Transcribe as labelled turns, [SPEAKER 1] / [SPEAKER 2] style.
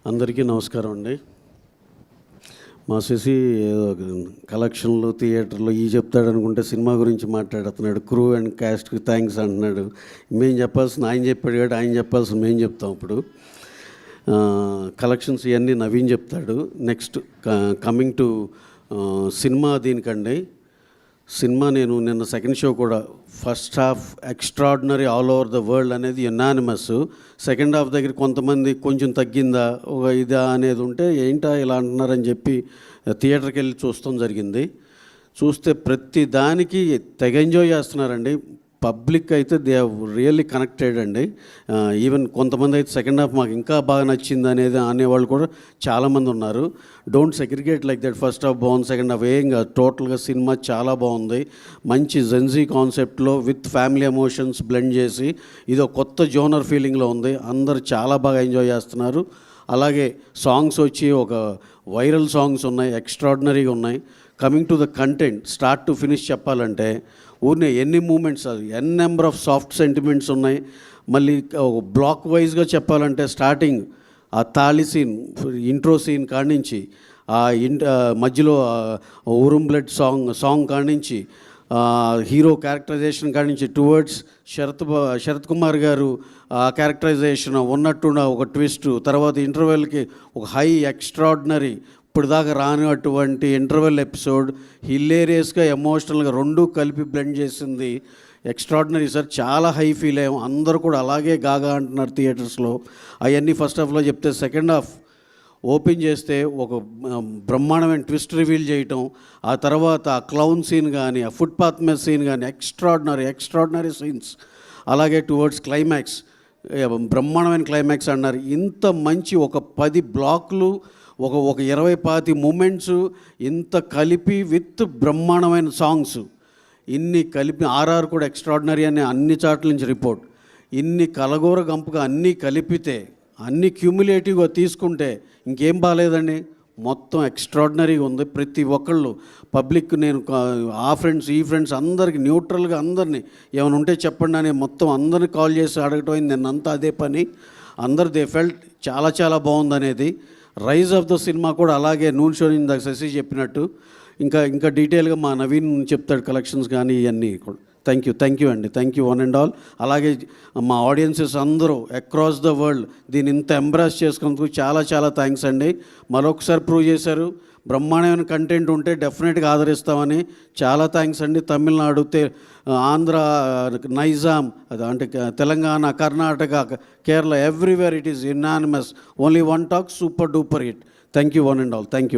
[SPEAKER 1] అందరికీ నమస్కారం అండి. మా శశి కలెక్షన్లు థియేటర్లు ఈ చెప్తాడు అనుకుంటే సినిమా గురించి మాట్లాడుతున్నాడు. క్రూ అండ్ క్యాస్ట్కి థ్యాంక్స్ అంటున్నాడు. మేము చెప్పాల్సిన ఆయన చెప్పాడు కాబట్టి ఆయన చెప్పాల్సిన మేము చెప్తాం. ఇప్పుడు కలెక్షన్స్ ఇవన్నీ నవీన్ చెప్తాడు. నెక్స్ట్ కమింగ్ టు సినిమా దీనికండి. సినిమా నేను నిన్న సెకండ్ షో కూడా first half extraordinary all over the world అనేది యునానిమస్. సెకండ్ హాఫ్ దగ్గర కొంతమంది కొంచెం తగ్గిందా ఒక ఇదా అనేది ఉంటే ఏంటా ఇలా అంటున్నారని చెప్పి థియేటర్కి వెళ్ళి చూస్తాం జరిగింది. చూస్తే ప్రతి దానికి తెగ ఎంజాయ్ చేస్తున్నారండి. పబ్లిక్ అయితే దే హ్యావ్ రియల్లీ కనెక్టెడ్ అండి. ఈవెన్ కొంతమంది అయితే సెకండ్ హాఫ్ మాకు ఇంకా బాగా నచ్చింది అనేది అనేవాళ్ళు కూడా చాలామంది ఉన్నారు. Don't segregate like that. First half బాగుంది, సెకండ్ హాఫ్ ఏంగా టోటల్గా సినిమా చాలా బాగుంది. మంచి జెన్జీ కాన్సెప్ట్లో విత్ ఫ్యామిలీ ఎమోషన్స్ బ్లెండ్ చేసి ఇది ఒక కొత్త జోనర్ ఫీలింగ్లో ఉంది. అందరూ చాలా బాగా ఎంజాయ్ చేస్తున్నారు. అలాగే సాంగ్స్ వచ్చి ఒక వైరల్ సాంగ్స్ ఉన్నాయి, ఎక్స్ట్రాడినరీగా ఉన్నాయి. Coming to the content start to finish చెప్పాలంటే ఊరినే ఎన్ని మూమెంట్స్ అది నెంబర్ ఆఫ్ సాఫ్ట్ సెంటిమెంట్స్ ఉన్నాయి. మళ్ళీ బ్లాక్ వైజ్గా చెప్పాలంటే స్టార్టింగ్ ఆ తాళి సీన్, ఇంట్రో సీన్ కానించి ఆ మధ్యలో ఊరుం బ్లడ్ సాంగ్ కానించి హీరో క్యారెక్టరైజేషన్ కానించి టువర్డ్స్ శరత్ కుమార్ గారు ఆ క్యారెక్టరైజేషన్ ఉన్నట్టున్న ఒక ట్విస్ట్, తర్వాత ఇంటర్వెల్కి ఒక హై ఎక్స్ట్రాడినరీ ఇప్పుడు దాకా రానటువంటి ఇంటర్వెల్ ఎపిసోడ్ హిలేరియస్గా ఎమోషనల్గా రెండూ కలిపి బ్లెండ్ చేసింది. Extraordinary sir. చాలా హై ఫీల్ అయ్యాం. అందరూ కూడా అలాగే గాగా అంటున్నారు థియేటర్స్లో. అవన్నీ ఫస్ట్ హాఫ్లో చెప్తే సెకండ్ హాఫ్ ఓపెన్ చేస్తే ఒక బ్రహ్మాండమైన ట్విస్ట్ రివీల్ చేయటం, ఆ తర్వాత ఆ క్లౌన్ సీన్ కానీ ఆ ఫుట్పాత్ మీద సీన్ కానీ ఎక్స్ట్రాడినరీ సీన్స్. అలాగే టువర్డ్స్ క్లైమాక్స్ బ్రహ్మాండమైన క్లైమాక్స్ అన్నారు. ఇంత మంచి ఒక 10 బ్లాక్లు ఒక 20-25 మూమెంట్స్ ఇంత కలిపి విత్ బ్రహ్మాండమైన సాంగ్స్ ఇన్ని కలిపి ఆర్ఆర్ కూడా ఎక్స్ట్రాడినరీ అనే అన్ని చాట్ల నుంచి రిపోర్ట్. ఇన్ని కలగూర గంపుగా అన్నీ కలిపితే అన్ని క్యూములేటివ్గా తీసుకుంటే ఇంకేం బాగాలేదండి. మొత్తం ఎక్స్ట్రాడినరీగా ఉంది. ప్రతి ఒక్కళ్ళు పబ్లిక్ నేను ఆ ఫ్రెండ్స్ ఈ ఫ్రెండ్స్ అందరికి న్యూట్రల్గా అందరినీ ఏమైనా ఉంటే చెప్పండి అని మొత్తం అందరినీ కాల్ చేసి అడగటం నిన్నంతా అదే పని. అందరు దే ఫెల్ట్ చాలా చాలా బాగుంది అనేది. రైజ్ ఆఫ్ ద సినిమా కూడా అలాగే నూన్ షో ఇందాక శశి చెప్పినట్టు ఇంకా డీటెయిల్గా మా నవీన్ చెప్తాడు కలెక్షన్స్ కానీ ఇవన్నీ కూడా. థ్యాంక్ యూ అండి. Thank you one and all. అలాగే మా ఆడియన్సెస్ అందరూ అక్రాస్ ద వరల్డ్ దీన్ని ఇంత ఎంబ్రాస్ చేసుకున్నందుకు చాలా చాలా థ్యాంక్స్ అండి. మరొకసారి ప్రూవ్ చేశారు బ్రహ్మాండమైన కంటెంట్ ఉంటే డెఫినెట్గా ఆదరిస్తామని. చాలా థ్యాంక్స్ అండి. తమిళనాడు, ఆంధ్ర, నైజాం, అంటే Telangana, Karnataka, Kerala, everywhere it is unanimous. Only one talk, super duper hit. Thank you one and all. Thank you అండి.